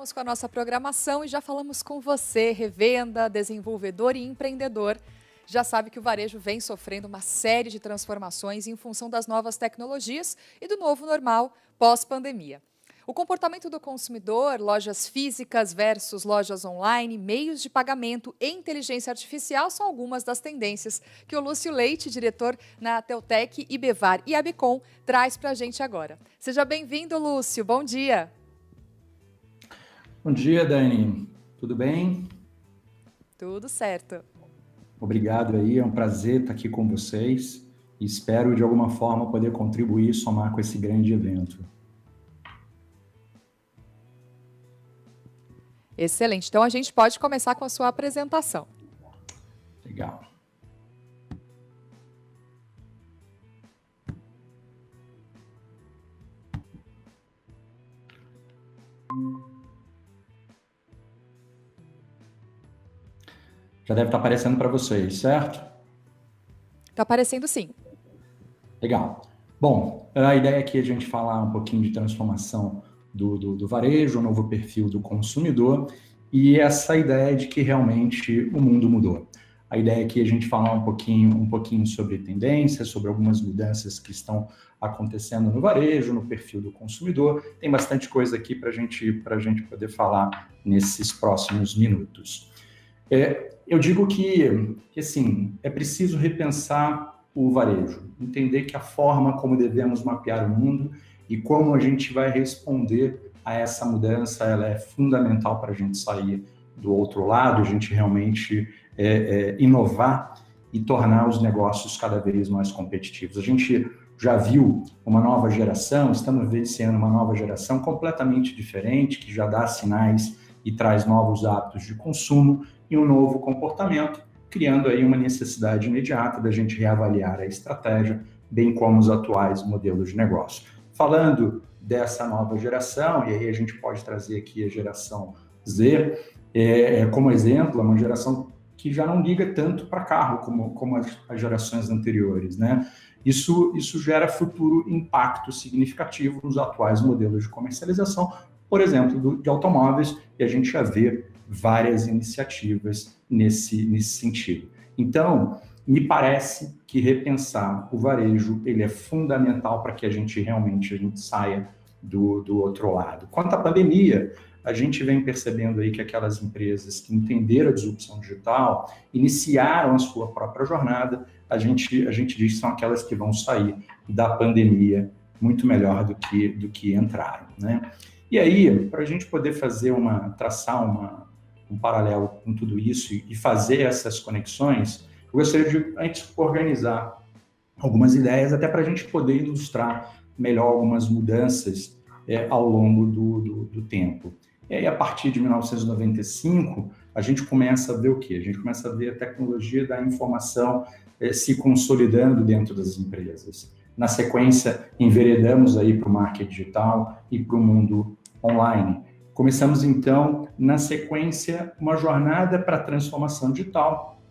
Vamos com a nossa programação e já falamos com você, revenda, desenvolvedor e empreendedor. Já sabe que o varejo vem sofrendo uma série de transformações em função das novas tecnologias e do novo normal pós-pandemia. O comportamento do consumidor, lojas físicas versus lojas online, meios de pagamento e inteligência artificial são algumas das tendências que o Lúcio Leite, diretor na Teutec, Ibevar e Abicom, traz para a gente agora. Seja bem-vindo, Lúcio. Bom dia. Bom dia, Dani. Tudo bem? Tudo certo. Obrigado aí, é um prazer estar aqui com vocês e espero de alguma forma poder contribuir e somar com esse grande evento. Excelente. Então a gente pode começar com a sua apresentação. Legal. Já deve estar aparecendo para vocês, certo? Está aparecendo sim. Legal. Bom, a ideia aqui é a gente falar um pouquinho de transformação do varejo, o novo perfil do consumidor e essa ideia de que realmente o mundo mudou. A ideia aqui é a gente falar um pouquinho sobre tendências, sobre algumas mudanças que estão acontecendo no varejo, no perfil do consumidor. Tem bastante coisa aqui para a gente poder falar nesses próximos minutos. Eu digo que assim, é preciso repensar o varejo, entender que a forma como devemos mapear o mundo e como a gente vai responder a essa mudança, ela é fundamental para a gente sair do outro lado, a gente realmente inovar e tornar os negócios cada vez mais competitivos. A gente já viu uma nova geração, estamos vivenciando uma nova geração completamente diferente, que já dá sinais e traz novos hábitos de consumo e um novo comportamento, criando aí uma necessidade imediata da gente reavaliar a estratégia, bem como os atuais modelos de negócio. Falando dessa nova geração, e aí a gente pode trazer aqui a geração Z como exemplo, é uma geração que já não liga tanto para carro como as gerações anteriores, né? Isso gera futuro impacto significativo nos atuais modelos de comercialização, por exemplo, de automóveis, e a gente já vê várias iniciativas nesse sentido. Então, me parece que repensar o varejo ele é fundamental para que a gente realmente saia do outro lado. Quanto à pandemia, a gente vem percebendo aí que aquelas empresas que entenderam a disrupção digital, iniciaram a sua própria jornada, a gente diz que são aquelas que vão sair da pandemia muito melhor do que entraram, né? E aí, para a gente poder traçar um paralelo com tudo isso e fazer essas conexões, eu gostaria de antes organizar algumas ideias, até para a gente poder ilustrar melhor algumas mudanças ao longo do tempo. E aí, a partir de 1995, a gente começa a ver o quê? A gente começa a ver a tecnologia da informação se consolidando dentro das empresas. Na sequência, enveredamos aí para o marketing digital e para o mundo online. Começamos, então, na sequência, uma jornada para a transformação digital,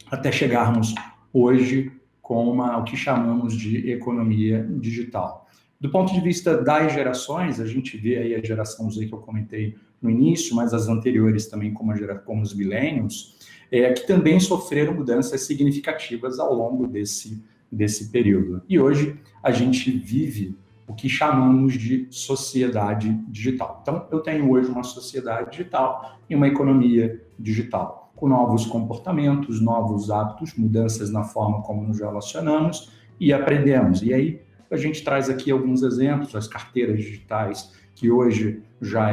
até chegarmos hoje com o que chamamos de economia digital. Do ponto de vista das gerações, a gente vê aí a geração Z que eu comentei no início, mas as anteriores também, como os millennials, que também sofreram mudanças significativas ao longo desse período. E hoje a gente vive o que chamamos de sociedade digital. Então, eu tenho hoje uma sociedade digital e uma economia digital, com novos comportamentos, novos hábitos, mudanças na forma como nos relacionamos e aprendemos. E aí, a gente traz aqui alguns exemplos, as carteiras digitais, que hoje já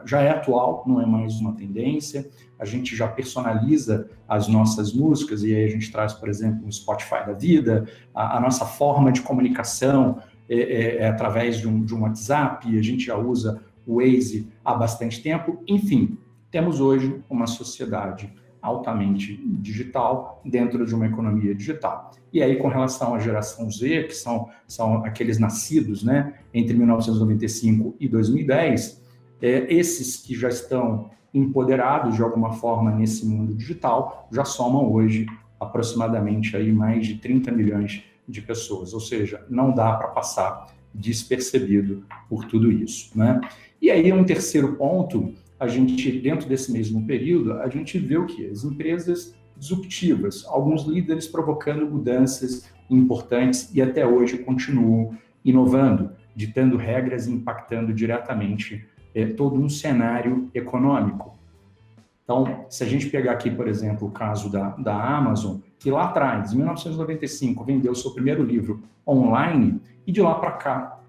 já é atual, não é mais uma tendência. A gente já personaliza as nossas músicas e aí a gente traz, por exemplo, o Spotify da vida, a nossa forma de comunicação através de um WhatsApp, a gente já usa o Waze há bastante tempo. Enfim, temos hoje uma sociedade altamente digital dentro de uma economia digital. E aí, com relação à geração Z, que são aqueles nascidos, né, entre 1995 e 2010, esses que já estão empoderados de alguma forma nesse mundo digital já somam hoje aproximadamente aí mais de 30 milhões de pessoas, ou seja, não dá para passar despercebido por tudo isso, né? E aí, um terceiro ponto, a gente, dentro desse mesmo período, a gente vê o quê? As empresas disruptivas, alguns líderes provocando mudanças importantes e até hoje continuam inovando, ditando regras e impactando diretamente todo um cenário econômico. Então, se a gente pegar aqui, por exemplo, o caso da Amazon, que lá atrás, em 1995, vendeu seu primeiro livro online, e de lá para cá,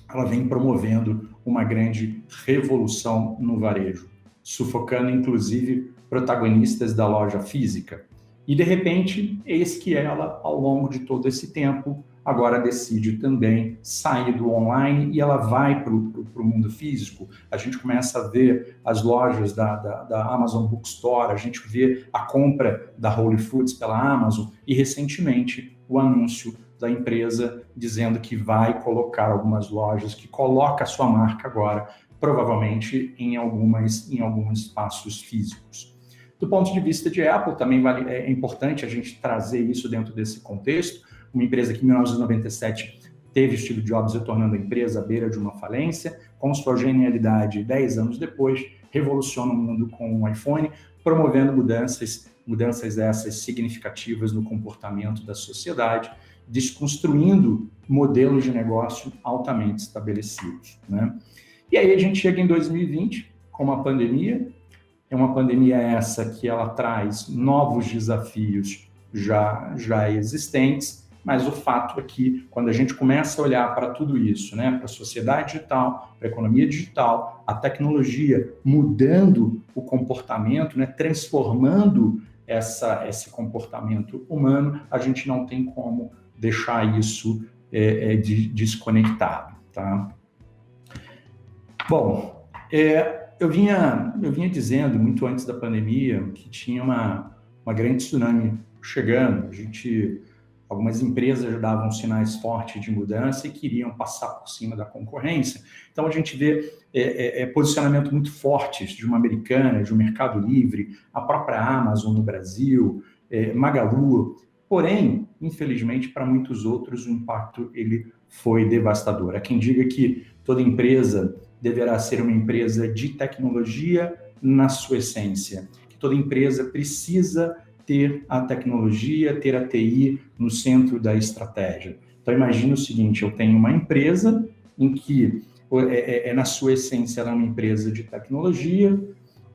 ela vem promovendo uma grande revolução no varejo, sufocando, inclusive, protagonistas da loja física. E, de repente, eis que ela, ao longo de todo esse tempo, agora decide também sair do online e ela vai para o mundo físico. A gente começa a ver as lojas da Amazon Bookstore, a gente vê a compra da Whole Foods pela Amazon e, recentemente, o anúncio da empresa dizendo que vai colocar algumas lojas, que coloca a sua marca agora, provavelmente em alguns espaços físicos. Do ponto de vista de Apple, também é importante a gente trazer isso dentro desse contexto. Uma empresa que em 1997 teve Steve Jobs retornando a empresa à beira de uma falência, com sua genialidade 10 anos depois, revoluciona o mundo com o iPhone, promovendo mudanças essas significativas no comportamento da sociedade, desconstruindo modelos de negócio altamente estabelecidos, né? E aí a gente chega em 2020, com uma pandemia. É uma pandemia essa que ela traz novos desafios já existentes, mas o fato é que, quando a gente começa a olhar para tudo isso, né, para a sociedade digital, para a economia digital, a tecnologia mudando o comportamento, né, transformando esse comportamento humano, a gente não tem como deixar isso desconectado, tá? Bom, eu vinha dizendo, muito antes da pandemia, que tinha uma grande tsunami chegando. Algumas empresas já davam sinais fortes de mudança e queriam passar por cima da concorrência. Então, a gente vê posicionamento muito fortes de uma Americana, de um Mercado Livre, a própria Amazon no Brasil, Magalu. Porém, infelizmente, para muitos outros, o impacto ele foi devastador. Há quem diga que toda empresa deverá ser uma empresa de tecnologia na sua essência, que toda empresa precisa ter a tecnologia, ter a TI no centro da estratégia. Então, imagine o seguinte, eu tenho uma empresa em que, na sua essência, ela é uma empresa de tecnologia,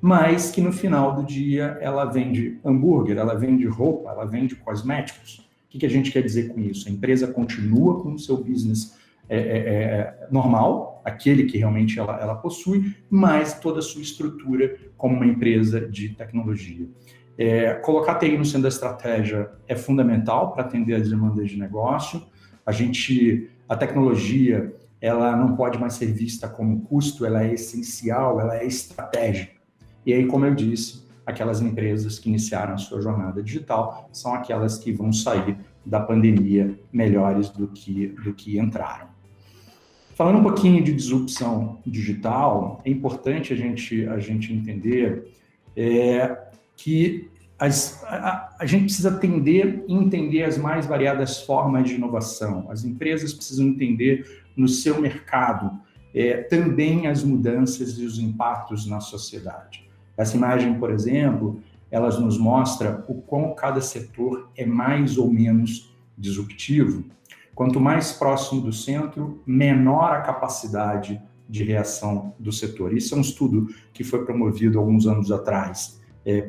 mas que no final do dia ela vende hambúrguer, ela vende roupa, ela vende cosméticos. O que a gente quer dizer com isso? A empresa continua com o seu business normal, aquele que realmente ela possui, mas toda a sua estrutura como uma empresa de tecnologia. Colocar a TI no centro da estratégia é fundamental para atender as demandas de negócio. A tecnologia, ela não pode mais ser vista como custo, ela é essencial, ela é estratégica. E aí, como eu disse, aquelas empresas que iniciaram a sua jornada digital são aquelas que vão sair da pandemia melhores do que entraram. Falando um pouquinho de disrupção digital, é importante a gente entender que a gente precisa entender as mais variadas formas de inovação. As empresas precisam entender no seu mercado também as mudanças e os impactos na sociedade. Essa imagem, por exemplo, ela nos mostra o quão cada setor é mais ou menos disruptivo. Quanto mais próximo do centro, menor a capacidade de reação do setor. Isso é um estudo que foi promovido alguns anos atrás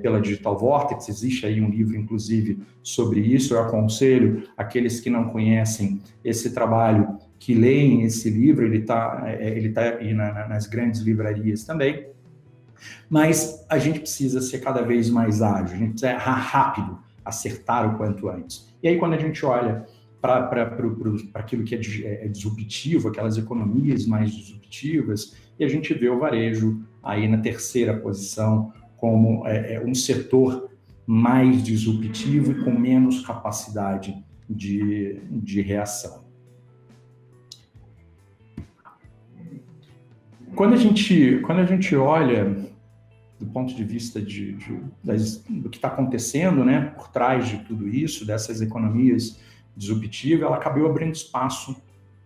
pela Digital Vortex. Existe aí um livro, inclusive, sobre isso. Eu aconselho aqueles que não conhecem esse trabalho que leem esse livro. Ele tá aí nas grandes livrarias também. Mas a gente precisa ser cada vez mais ágil, a gente precisa errar rápido, acertar o quanto antes. E aí, quando a gente olha para aquilo que é disruptivo, aquelas economias mais disruptivas, e a gente vê o varejo aí na terceira posição como um setor mais disruptivo e com menos capacidade de reação. Quando a gente olha do ponto de vista do que está acontecendo, né, por trás de tudo isso, dessas economias disruptivas, ela acabou abrindo espaço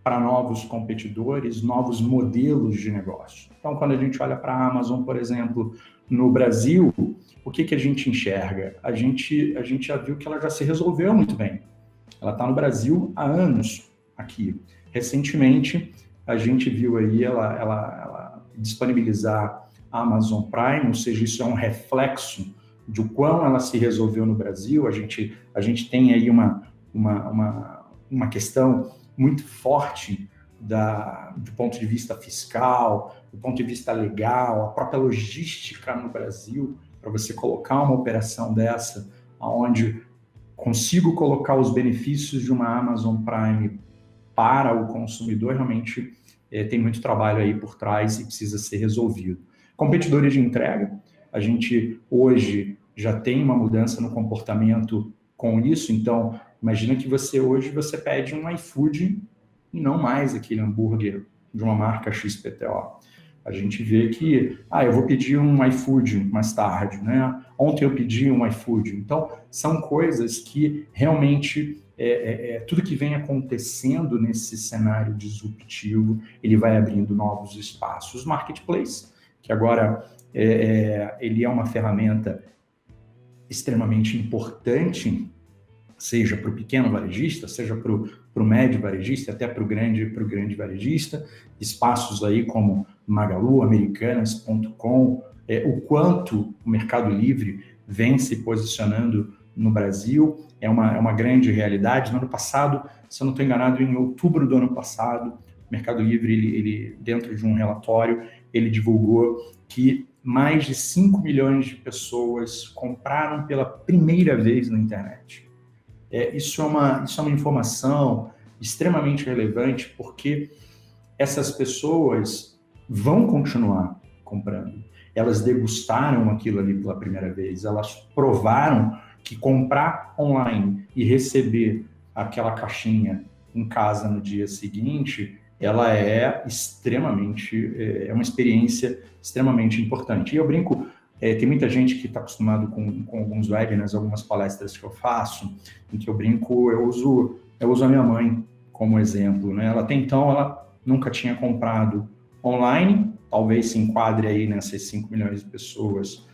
para novos competidores, novos modelos de negócio. Então, quando a gente olha para a Amazon, por exemplo, no Brasil, o que a gente enxerga? A gente já viu que ela já se resolveu muito bem. Ela está no Brasil há anos aqui. Recentemente, a gente viu aí ela disponibilizar a Amazon Prime, ou seja, isso é um reflexo de o quão ela se resolveu no Brasil. A gente tem aí uma questão muito forte do ponto de vista fiscal, do ponto de vista legal, a própria logística no Brasil, para você colocar uma operação dessa, onde consigo colocar os benefícios de uma Amazon Prime para o consumidor, realmente tem muito trabalho aí por trás e precisa ser resolvido. Competidores de entrega, a gente hoje já tem uma mudança no comportamento com isso, então imagina que hoje você pede um iFood e não mais aquele hambúrguer de uma marca XPTO. A gente vê que, eu vou pedir um iFood mais tarde, né? Ontem eu pedi um iFood. Então, são coisas que realmente, tudo que vem acontecendo nesse cenário disruptivo, ele vai abrindo novos espaços. Marketplace, que agora ele é uma ferramenta extremamente importante, seja para o pequeno varejista, seja para o médio varejista, até para o grande varejista, espaços aí como Magalu, Americanas.com, o quanto o Mercado Livre vem se posicionando no Brasil, é uma grande realidade. No ano passado, se eu não estou enganado, em outubro do ano passado, o Mercado Livre, ele dentro de um relatório, ele divulgou que mais de 5 milhões de pessoas compraram pela primeira vez na internet. Isso é uma informação extremamente relevante, porque essas pessoas vão continuar comprando. Elas degustaram aquilo ali pela primeira vez, elas provaram que comprar online e receber aquela caixinha em casa no dia seguinte, ela é uma experiência extremamente importante. E eu brinco, tem muita gente que está acostumado com alguns webinars, algumas palestras que eu faço, em que eu brinco, eu uso a minha mãe como exemplo, né? Ela até então, ela nunca tinha comprado online, talvez se enquadre aí nessas 5 milhões de pessoas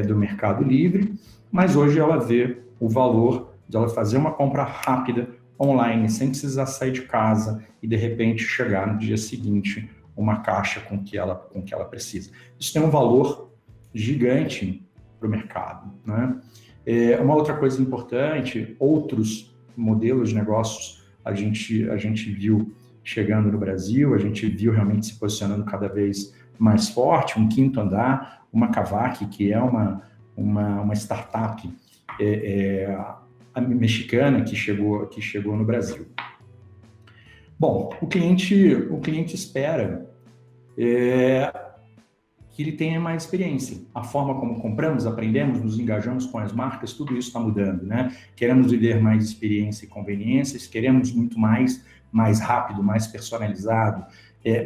do Mercado Livre, mas hoje ela vê o valor de ela fazer uma compra rápida online, sem precisar sair de casa e, de repente, chegar no dia seguinte uma caixa com que ela precisa. Isso tem um valor gigante para o mercado, né? Uma outra coisa importante, outros modelos de negócios a gente viu chegando no Brasil, a gente viu realmente se posicionando cada vez mais forte, um quinto andar, uma Kavak, que é uma startup mexicana que chegou no Brasil. Bom, o cliente espera que ele tenha mais experiência. A forma como compramos, aprendemos, nos engajamos com as marcas, tudo isso está mudando, né? Queremos viver mais experiência e conveniências, queremos muito mais rápido, mais personalizado,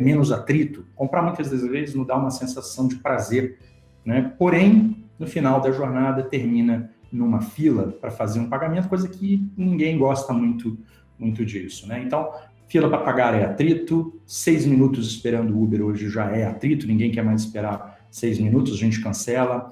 menos atrito. Comprar muitas das vezes nos dá uma sensação de prazer, né? Porém, no final da jornada, termina numa fila para fazer um pagamento, coisa que ninguém gosta muito disso, né? Então, fila para pagar é atrito, 6 minutos esperando o Uber hoje já é atrito, ninguém quer mais esperar 6 minutos, a gente cancela.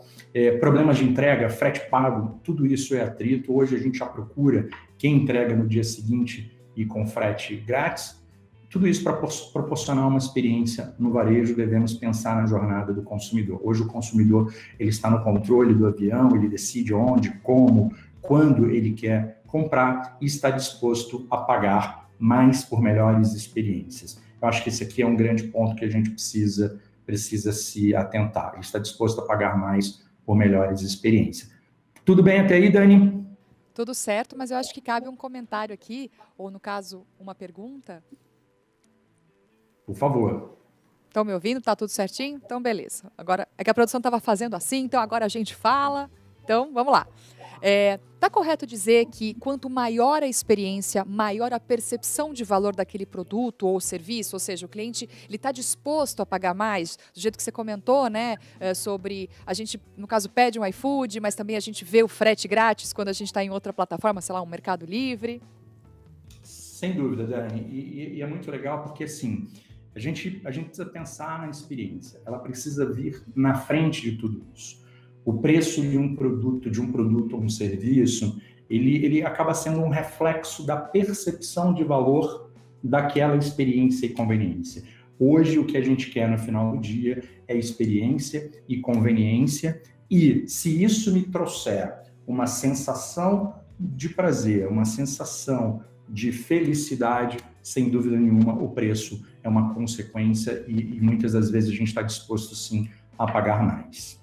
Problemas de entrega, frete pago, tudo isso é atrito. Hoje a gente já procura quem entrega no dia seguinte e com frete grátis. Tudo isso para proporcionar uma experiência no varejo, devemos pensar na jornada do consumidor. Hoje o consumidor ele está no controle do avião, ele decide onde, como, quando ele quer comprar e está disposto a pagar mais por melhores experiências. Eu acho que esse aqui é um grande ponto que a gente precisa se atentar. Ele está disposto a pagar mais por melhores experiências. Tudo bem até aí, Dani? Tudo certo, mas eu acho que cabe um comentário aqui, ou no caso, uma pergunta. Por favor. Estão me ouvindo? Tá tudo certinho? Então, beleza. Agora, é que a produção estava fazendo assim, então agora a gente fala. Então, vamos lá. Tá correto dizer que quanto maior a experiência, maior a percepção de valor daquele produto ou serviço, ou seja, o cliente ele está disposto a pagar mais, do jeito que você comentou, né, sobre a gente, no caso, pede um iFood, mas também a gente vê o frete grátis quando a gente está em outra plataforma, sei lá, um Mercado Livre. Sem dúvida, Dani. E é muito legal porque, assim, a gente precisa pensar na experiência. Ela precisa vir na frente de tudo isso. O preço de um produto ou um serviço, ele acaba sendo um reflexo da percepção de valor daquela experiência e conveniência. Hoje, o que a gente quer no final do dia é experiência e conveniência, e se isso me trouxer uma sensação de prazer, uma sensação de felicidade, sem dúvida nenhuma, o preço é uma consequência e muitas das vezes a gente está disposto, sim, a pagar mais.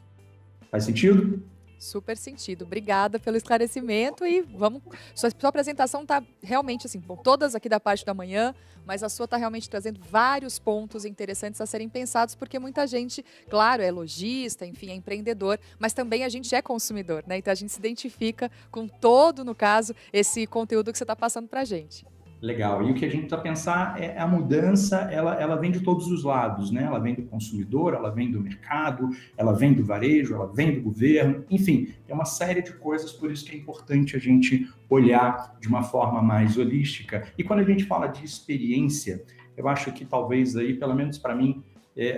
Faz sentido? Super sentido. Obrigada pelo esclarecimento e vamos. Sua apresentação está realmente assim, bom, todas aqui da parte da manhã, mas a sua está realmente trazendo vários pontos interessantes a serem pensados, porque muita gente, claro, é lojista, enfim, é empreendedor, mas também a gente é consumidor, né? Então a gente se identifica com todo, no caso, esse conteúdo que você está passando para a gente. Legal. E o que a gente precisa pensar é a mudança, ela vem de todos os lados, né? Ela vem do consumidor, ela vem do mercado, ela vem do varejo, ela vem do governo, enfim, é uma série de coisas, por isso que é importante a gente olhar de uma forma mais holística. E quando a gente fala de experiência, eu acho que talvez aí, pelo menos para mim,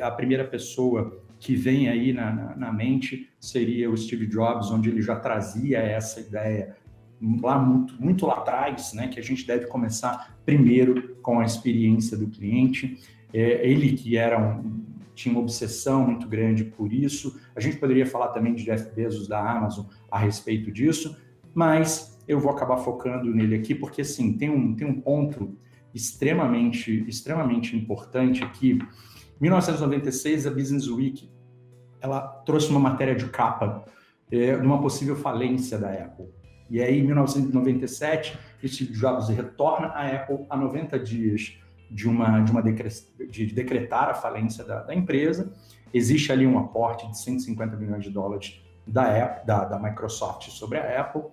a primeira pessoa que vem aí na mente seria o Steve Jobs, onde ele já trazia essa ideia lá muito lá atrás, né, que a gente deve começar primeiro com a experiência do cliente. Ele que tinha uma obsessão muito grande por isso. A gente poderia falar também de Jeff Bezos da Amazon a respeito disso, mas eu vou acabar focando nele aqui porque, assim, tem um ponto extremamente importante aqui. Em 1996, a Business Week ela trouxe uma matéria de capa de uma possível falência da Apple. E aí, em 1997, Steve Jobs retorna à Apple a 90 dias de decretar a falência da empresa. Existe ali um aporte de 150 milhões de dólares da Microsoft sobre a Apple.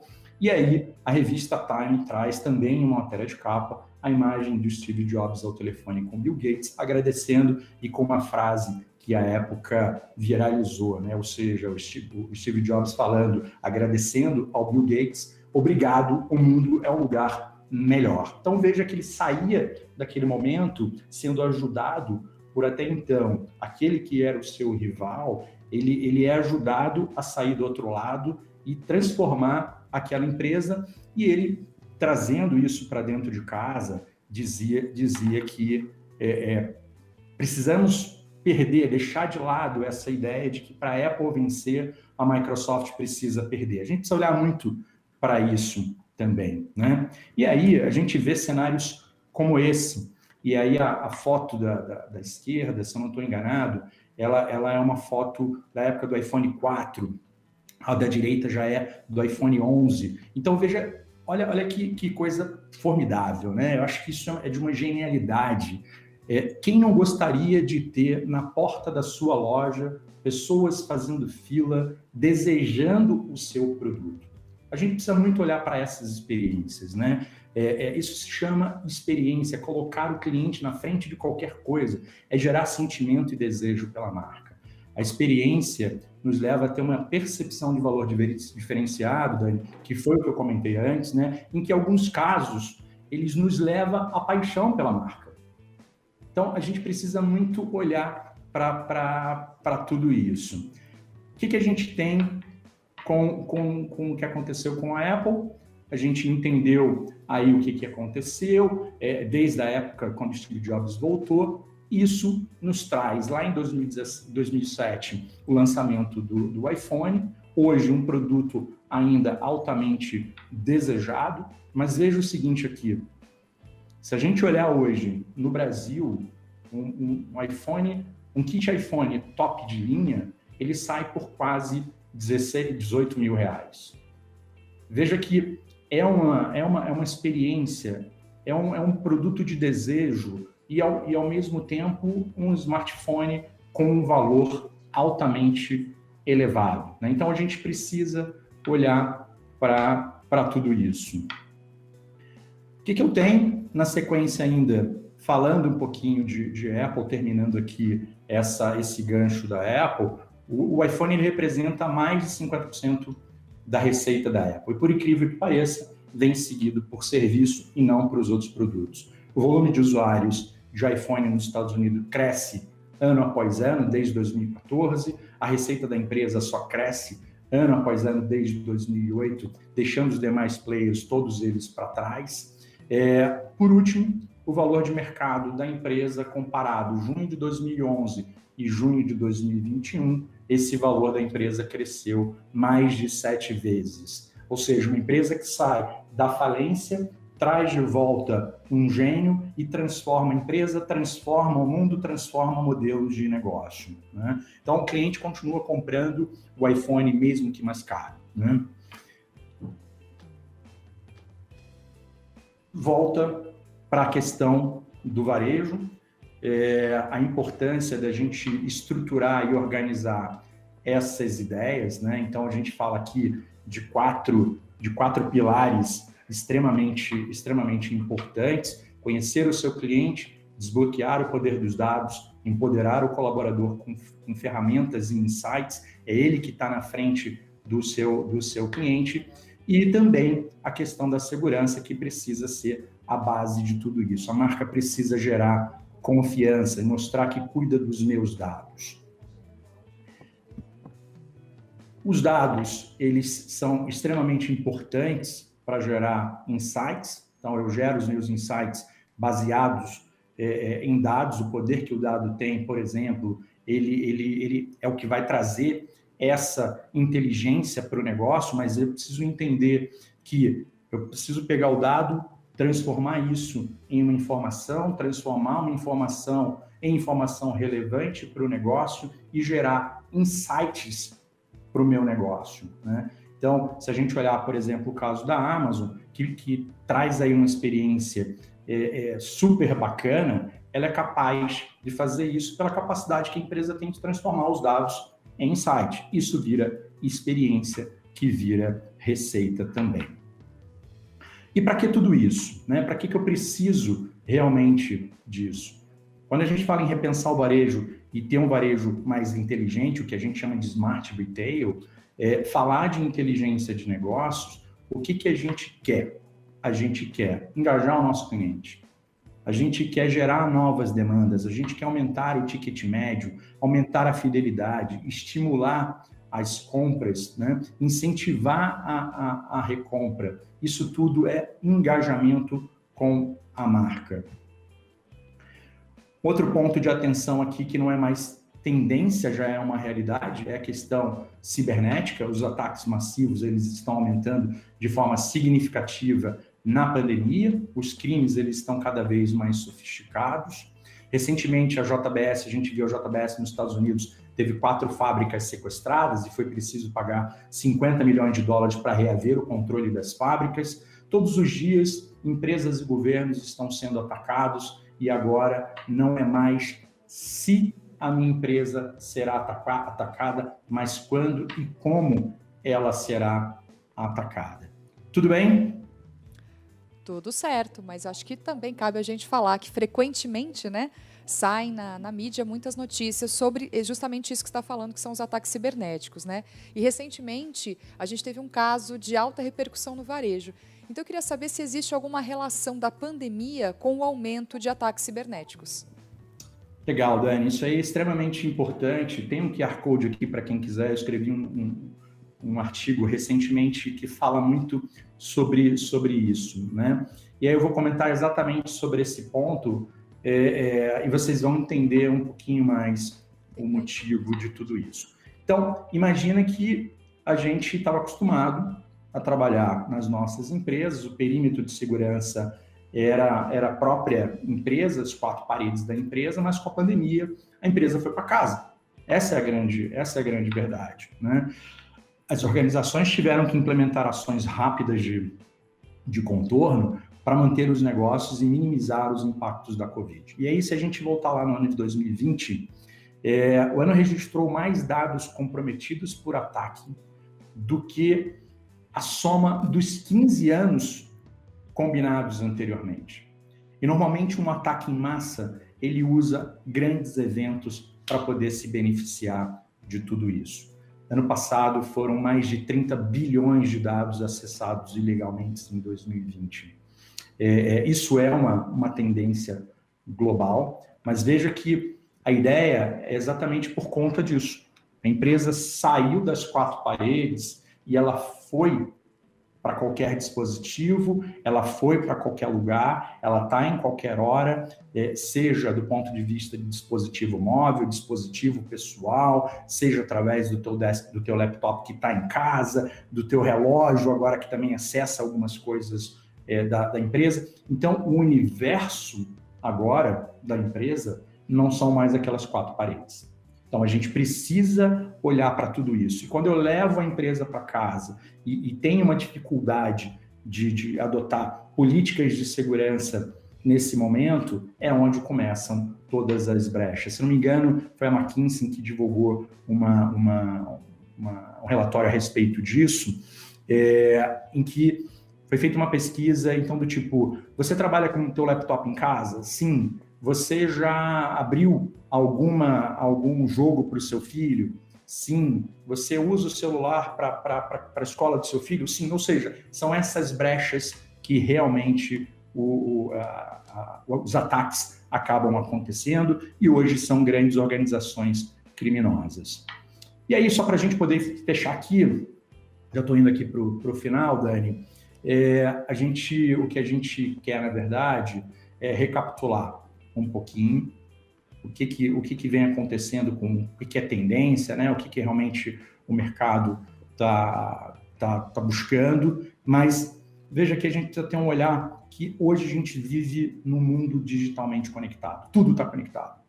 E aí, a revista Time traz também uma matéria de capa a imagem do Steve Jobs ao telefone com Bill Gates, agradecendo e com uma frase que à época viralizou, né? Ou seja, o Steve Jobs falando, agradecendo ao Bill Gates, obrigado, o mundo é um lugar melhor. Então veja que ele saía daquele momento sendo ajudado por até então aquele que era o seu rival, ele é ajudado a sair do outro lado e transformar aquela empresa, e ele, trazendo isso para dentro de casa, dizia que precisamos deixar de lado essa ideia de que para a Apple vencer, a Microsoft precisa perder. A gente precisa olhar muito para isso também, né? E aí a gente vê cenários como esse. E aí a foto da esquerda, se eu não estou enganado, ela é uma foto da época do iPhone 4. A da direita já é do iPhone 11. Então veja, olha que coisa formidável, né? Eu acho que isso é de uma genialidade. Quem não gostaria de ter na porta da sua loja pessoas fazendo fila, desejando o seu produto? A gente precisa muito olhar para essas experiências, né? Isso se chama experiência, é colocar o cliente na frente de qualquer coisa, é gerar sentimento e desejo pela marca. A experiência nos leva a ter uma percepção de valor diferenciado, Dani, que foi o que eu comentei antes, né? Em que, em alguns casos, eles nos levam à paixão pela marca. Então, a gente precisa muito olhar para tudo isso. O que a gente tem com o que aconteceu com a Apple? A gente entendeu aí o que aconteceu, desde a época quando Steve Jobs voltou. Isso nos traz, lá em 2007, o lançamento do iPhone. Hoje, um produto ainda altamente desejado. Mas veja o seguinte aqui. Se a gente olhar hoje no Brasil, um iPhone, um kit iPhone top de linha, ele sai por quase 18 mil reais. Veja que é uma experiência, é um produto de desejo e ao mesmo tempo um smartphone com um valor altamente elevado, né? Então a gente precisa olhar para tudo isso. O que eu tenho na sequência ainda, falando um pouquinho de Apple, terminando aqui esse gancho da Apple, o iPhone ele representa mais de 50% da receita da Apple. E por incrível que pareça, vem seguido por serviço e não para os outros produtos. O volume de usuários de iPhone nos Estados Unidos cresce ano após ano, desde 2014. A receita da empresa só cresce ano após ano desde 2008, deixando os demais players, todos eles para trás. Por último, o valor de mercado da empresa comparado junho de 2011 e junho de 2021, esse valor da empresa cresceu mais de 7 vezes. Ou seja, uma empresa que sai da falência, traz de volta um gênio e transforma a empresa, transforma o mundo, transforma modelos de negócio, né? Então, o cliente continua comprando o iPhone mesmo que mais caro, né? Volta para a questão do varejo, a importância da gente estruturar e organizar essas ideias, né? Então, a gente fala aqui de quatro pilares extremamente importantes: conhecer o seu cliente, desbloquear o poder dos dados, empoderar o colaborador com ferramentas e insights, é ele que está na frente do seu cliente, e também a questão da segurança, que precisa ser a base de tudo isso. A marca precisa gerar confiança e mostrar que cuida dos meus dados. Os dados, eles são extremamente importantes para gerar insights. Então, eu gero os meus insights baseados em dados. O poder que o dado tem, por exemplo, ele é o que vai trazer essa inteligência para o negócio, mas eu preciso entender que eu preciso pegar o dado, transformar isso em uma informação, transformar uma informação em informação relevante para o negócio e gerar insights para o meu negócio, né? Então, se a gente olhar, por exemplo, o caso da Amazon, que traz aí uma experiência super bacana, ela é capaz de fazer isso pela capacidade que a empresa tem de transformar os dados em insight. Isso vira experiência, que vira receita também. E para que tudo isso, né? Para que eu preciso realmente disso? Quando a gente fala em repensar o varejo e ter um varejo mais inteligente, o que a gente chama de smart retail, falar de inteligência de negócios, o que a gente quer? A gente quer engajar o nosso cliente, a gente quer gerar novas demandas, a gente quer aumentar o ticket médio, aumentar a fidelidade, estimular as compras, né? Incentivar a recompra. Isso tudo é engajamento com a marca. Outro ponto de atenção aqui, que não é mais tendência, já é uma realidade, é a questão cibernética. Os ataques massivos, eles estão aumentando de forma significativa na pandemia. Os crimes, eles estão cada vez mais sofisticados. Recentemente, a gente viu a JBS nos Estados Unidos, teve 4 fábricas sequestradas e foi preciso pagar 50 milhões de dólares para reaver o controle das fábricas. Todos os dias, empresas e governos estão sendo atacados, e agora não é mais se a minha empresa será atacada, mas quando e como ela será atacada. Tudo bem? Tudo certo, mas acho que também cabe a gente falar que frequentemente, né, saem na mídia muitas notícias sobre justamente isso que você está falando, que são os ataques cibernéticos, né? E recentemente a gente teve um caso de alta repercussão no varejo. Então eu queria saber se existe alguma relação da pandemia com o aumento de ataques cibernéticos. Legal, Dani, isso aí é extremamente importante. Tem um QR Code aqui para quem quiser. Eu escrevi um artigo recentemente que fala muito sobre isso, né? E aí eu vou comentar exatamente sobre esse ponto e vocês vão entender um pouquinho mais o motivo de tudo isso. Então, imagina que a gente estava acostumado a trabalhar nas nossas empresas, o perímetro de segurança era a própria empresa, as 4 paredes da empresa, mas com a pandemia a empresa foi para casa. Essa é a grande verdade, né? As organizações tiveram que implementar ações rápidas de contorno para manter os negócios e minimizar os impactos da Covid. E aí, se a gente voltar lá no ano de 2020, o ano registrou mais dados comprometidos por ataque do que a soma dos 15 anos combinados anteriormente. E normalmente um ataque em massa, ele usa grandes eventos para poder se beneficiar de tudo isso. Ano passado foram mais de 30 bilhões de dados acessados ilegalmente em 2020. Isso é uma tendência global, mas veja que a ideia é exatamente por conta disso. A empresa saiu das quatro paredes e ela foi para qualquer dispositivo, ela foi para qualquer lugar, ela está em qualquer hora, seja do ponto de vista de dispositivo móvel, dispositivo pessoal, seja através do teu laptop que está em casa, do teu relógio agora que também acessa algumas coisas da empresa. Então, o universo agora da empresa não são mais aquelas quatro paredes. Então, a gente precisa olhar para tudo isso. E quando eu levo a empresa para casa e tenho uma dificuldade de adotar políticas de segurança nesse momento, é onde começam todas as brechas. Se não me engano, foi a McKinsey que divulgou um relatório a respeito disso, em que foi feita uma pesquisa, então, do tipo, você trabalha com o teu laptop em casa? Sim. Você já abriu algum jogo para o seu filho? Sim. Você usa o celular para a escola do seu filho? Sim. Ou seja, são essas brechas que realmente os ataques acabam acontecendo e hoje são grandes organizações criminosas. E aí, só para a gente poder fechar aqui, já estou indo aqui para o final, Dani, o que a gente quer, na verdade, é recapitular um pouquinho o que vem acontecendo com o que é tendência, né? O que realmente o mercado tá buscando, mas veja que a gente precisa ter um olhar que hoje a gente vive num mundo digitalmente conectado, tudo está conectado,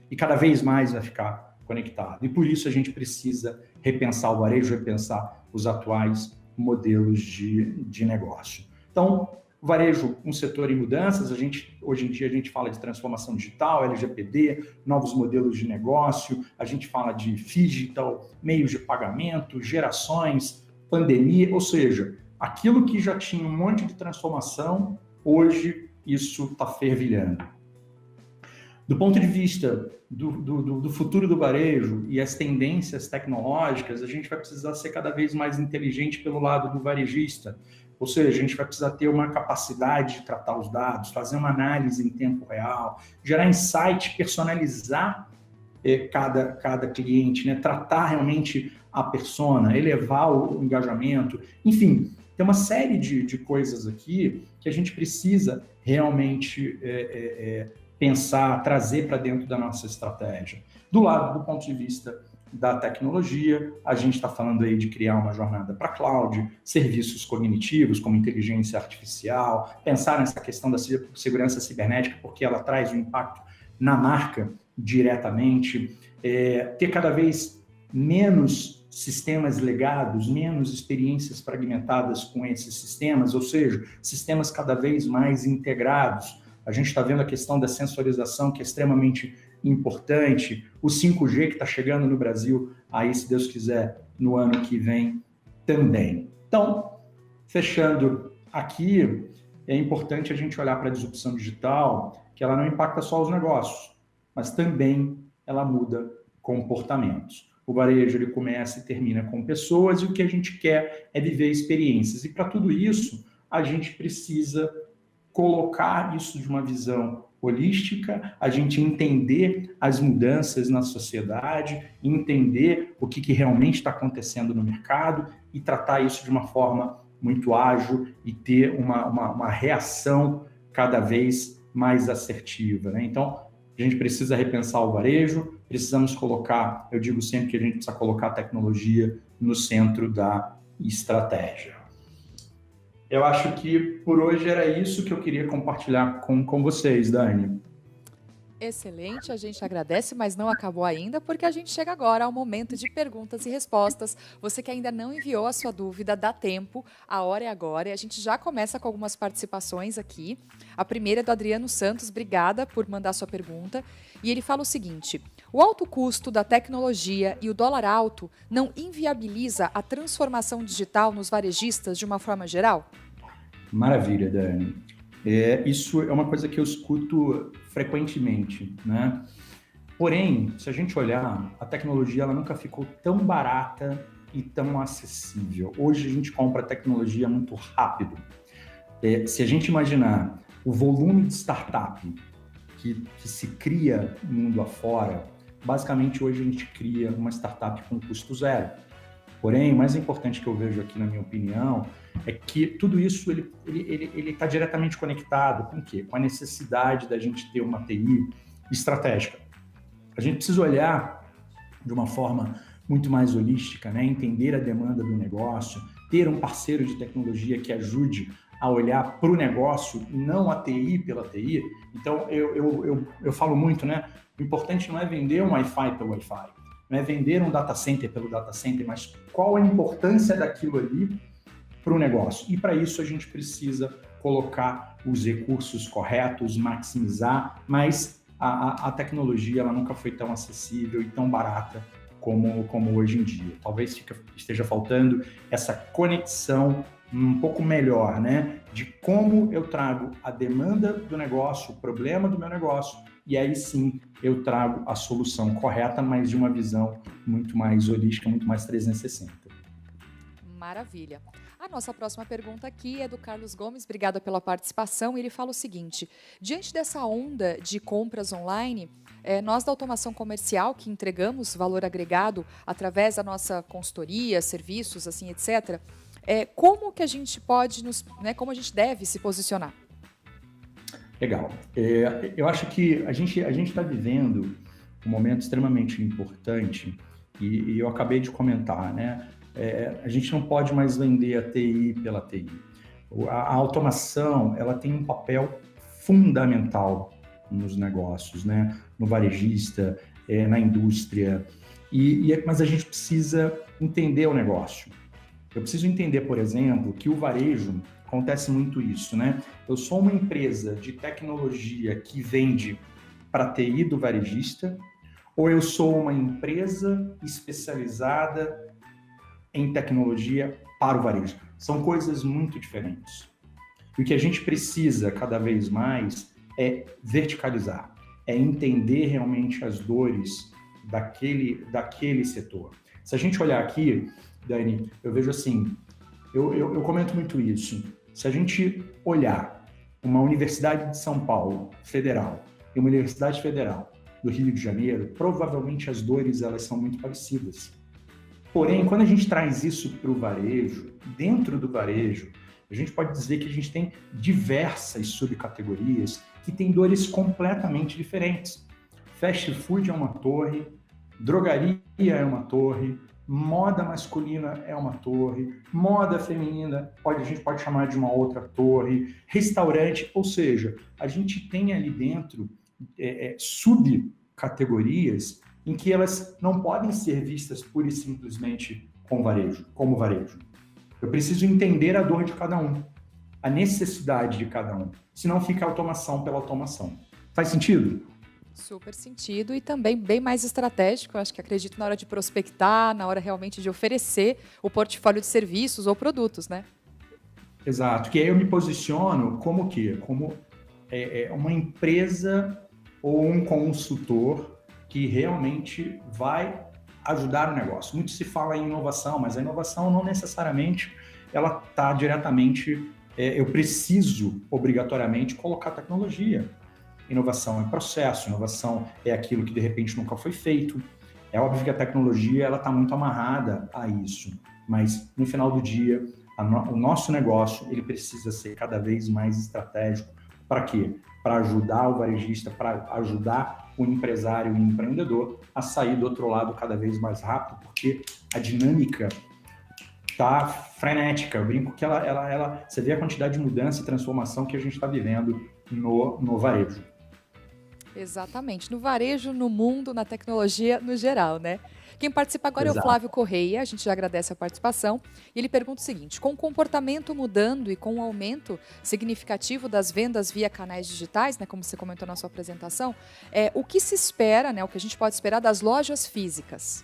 e cada vez mais vai ficar conectado, e por isso a gente precisa repensar o varejo, repensar os atuais modelos de negócio. Então, o varejo, um setor em mudanças, hoje em dia a gente fala de transformação digital, LGPD, novos modelos de negócio, a gente fala de digital, meios de pagamento, gerações, pandemia, ou seja, aquilo que já tinha um monte de transformação, hoje isso está fervilhando. Do ponto de vista do futuro do varejo e as tendências tecnológicas, a gente vai precisar ser cada vez mais inteligente pelo lado do varejista. Ou seja, a gente vai precisar ter uma capacidade de tratar os dados, fazer uma análise em tempo real, gerar insight, personalizar cada cliente, né? Tratar realmente a persona, elevar o engajamento, enfim, tem uma série de coisas aqui que a gente precisa realmente pensar, trazer para dentro da nossa estratégia. Do ponto de vista da tecnologia, a gente está falando aí de criar uma jornada para cloud, serviços cognitivos como inteligência artificial, pensar nessa questão da segurança cibernética, porque ela traz um impacto na marca diretamente, ter cada vez menos sistemas legados, menos experiências fragmentadas com esses sistemas, ou seja, sistemas cada vez mais integrados. A gente está vendo a questão da sensorização, que é extremamente importante, o 5G que está chegando no Brasil, aí, se Deus quiser, no ano que vem também. Então, fechando aqui, é importante a gente olhar para a disrupção digital, que ela não impacta só os negócios, mas também ela muda comportamentos. O varejo ele começa e termina com pessoas, e o que a gente quer é viver experiências. E para tudo isso, a gente precisa colocar isso de uma visão holística, a gente entender as mudanças na sociedade, entender o que realmente está acontecendo no mercado e tratar isso de uma forma muito ágil e ter uma reação cada vez mais assertiva, né? Então, a gente precisa repensar o varejo, precisamos colocar, eu digo sempre que a gente precisa colocar a tecnologia no centro da estratégia. Eu acho que por hoje era isso que eu queria compartilhar com vocês, Dani. Excelente, a gente agradece, mas não acabou ainda, porque a gente chega agora ao momento de perguntas e respostas. Você que ainda não enviou a sua dúvida, dá tempo, a hora é agora, e a gente já começa com algumas participações aqui. A primeira é do Adriano Santos, obrigada por mandar sua pergunta. E ele fala o seguinte: o alto custo da tecnologia e o dólar alto não inviabiliza a transformação digital nos varejistas de uma forma geral? Maravilha, Dani. Isso é uma coisa que eu escuto frequentemente, né? Porém, se a gente olhar, a tecnologia ela nunca ficou tão barata e tão acessível. Hoje a gente compra tecnologia muito rápido. Se a gente imaginar o volume de startup que se cria no mundo afora, basicamente hoje a gente cria uma startup com custo zero. Porém, o mais importante que eu vejo aqui, na minha opinião, é que tudo isso ele está diretamente conectado com o quê? Com a necessidade da gente ter uma TI estratégica. A gente precisa olhar de uma forma muito mais holística, né? Entender a demanda do negócio, ter um parceiro de tecnologia que ajude a olhar para o negócio, não a TI pela TI. Então, eu falo muito, né? O importante não é vender um Wi-Fi pelo Wi-Fi, não é vender um data center pelo data center, mas qual a importância daquilo ali para o negócio. E para isso a gente precisa colocar os recursos corretos, maximizar, mas a tecnologia ela nunca foi tão acessível e tão barata como hoje em dia. Talvez esteja faltando essa conexão um pouco melhor, né? De como eu trago a demanda do negócio, o problema do meu negócio, e aí sim eu trago a solução correta, mas de uma visão muito mais holística, muito mais 360. Maravilha. A nossa próxima pergunta aqui é do Carlos Gomes, obrigada pela participação. Ele fala o seguinte: diante dessa onda de compras online, nós da automação comercial, que entregamos valor agregado através da nossa consultoria, serviços, assim, etc., como que a gente pode, como a gente deve se posicionar? Legal. Eu acho que a gente está vivendo um momento extremamente importante e eu acabei de comentar, né? A gente não pode mais vender a TI pela TI. A automação, ela tem um papel fundamental nos negócios, né? No varejista, na indústria, mas a gente precisa entender o negócio. Eu preciso entender, por exemplo, que o varejo acontece muito isso, né? Eu sou uma empresa de tecnologia que vende para a TI do varejista, ou eu sou uma empresa especializada em tecnologia para o varejo. São coisas muito diferentes. E o que a gente precisa cada vez mais é verticalizar, é entender realmente as dores daquele setor. Se a gente olhar aqui, Dani, eu vejo assim, eu comento muito isso. Se a gente olhar uma Universidade de São Paulo, federal, e uma Universidade Federal do Rio de Janeiro, provavelmente as dores elas são muito parecidas. Porém, quando a gente traz isso para o varejo, dentro do varejo, a gente pode dizer que a gente tem diversas subcategorias que têm dores completamente diferentes. Fast food é uma torre, drogaria é uma torre, moda masculina é uma torre, moda feminina a gente pode chamar de uma outra torre, restaurante, ou seja, a gente tem ali dentro subcategorias em que elas não podem ser vistas pura e simplesmente como varejo. Eu preciso entender a dor de cada um, a necessidade de cada um, senão fica automação pela automação. Faz sentido? Super sentido e também bem mais estratégico. Eu acho que acredito na hora de prospectar, na hora realmente de oferecer o portfólio de serviços ou produtos, né? Exato, que aí eu me posiciono como o quê? Como uma empresa ou um consultor que realmente vai ajudar o negócio. Muito se fala em inovação, mas a inovação não necessariamente ela está diretamente... eu preciso, obrigatoriamente, colocar tecnologia. Inovação é processo, inovação é aquilo que de repente nunca foi feito. É óbvio que a tecnologia ela está muito amarrada a isso, mas no final do dia, o nosso negócio ele precisa ser cada vez mais estratégico. Para quê? Para ajudar o varejista, para ajudar o empresário e o empreendedor a sair do outro lado cada vez mais rápido, porque a dinâmica está frenética. Eu brinco que você vê a quantidade de mudança e transformação que a gente está vivendo no varejo. Exatamente. No varejo, no mundo, na tecnologia, no geral, né? Quem participa agora Exato. É o Flávio Correia, a gente já agradece a participação. E ele pergunta o seguinte: com o comportamento mudando e com o aumento significativo das vendas via canais digitais, né, como você comentou na sua apresentação, o que se espera, né, o que a gente pode esperar das lojas físicas?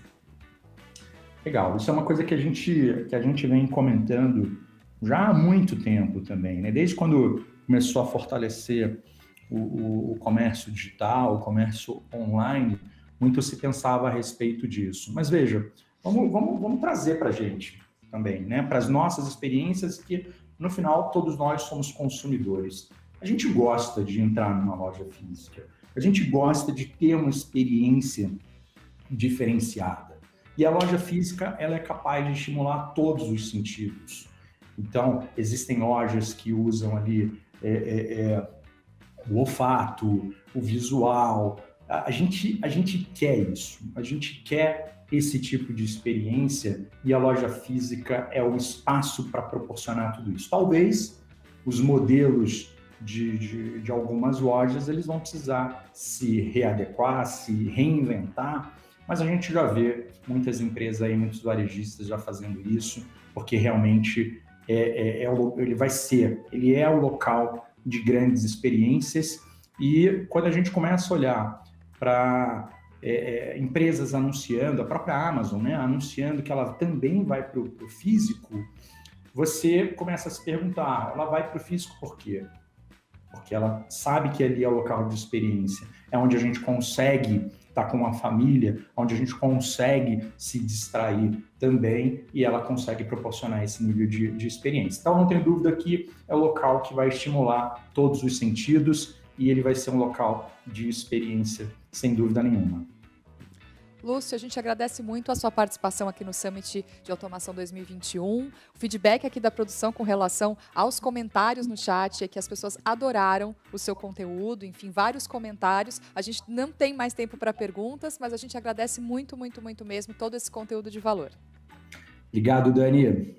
Legal, isso é uma coisa que a gente vem comentando já há muito tempo também, né? Desde quando começou a fortalecer o comércio digital, o comércio online, muito se pensava a respeito disso. Mas veja, vamos trazer para a gente também, né, para as nossas experiências, que no final todos nós somos consumidores. A gente gosta de entrar numa loja física, a gente gosta de ter uma experiência diferenciada. E a loja física, ela é capaz de estimular todos os sentidos. Então, existem lojas que usam ali o olfato, o visual. A gente quer isso, a gente quer esse tipo de experiência, e a loja física é o espaço para proporcionar tudo isso. Talvez os modelos de algumas lojas, eles vão precisar se readequar, se reinventar, mas a gente já vê muitas empresas aí, muitos varejistas já fazendo isso, porque realmente ele é o local de grandes experiências. E quando a gente começa a olhar para empresas anunciando, a própria Amazon, né, anunciando que ela também vai para o físico, você começa a se perguntar, ela vai para o físico por quê? Porque ela sabe que ali é o local de experiência, é onde a gente consegue estar com uma família, onde a gente consegue se distrair também, e ela consegue proporcionar esse nível de experiência. Então, não tem dúvida que é o local que vai estimular todos os sentidos, e ele vai ser um local de experiência, sem dúvida nenhuma. Lúcio, a gente agradece muito a sua participação aqui no Summit de Automação 2021. O feedback aqui da produção com relação aos comentários no chat é que as pessoas adoraram o seu conteúdo, enfim, vários comentários. A gente não tem mais tempo para perguntas, mas a gente agradece muito, muito, muito mesmo todo esse conteúdo de valor. Obrigado, Dani.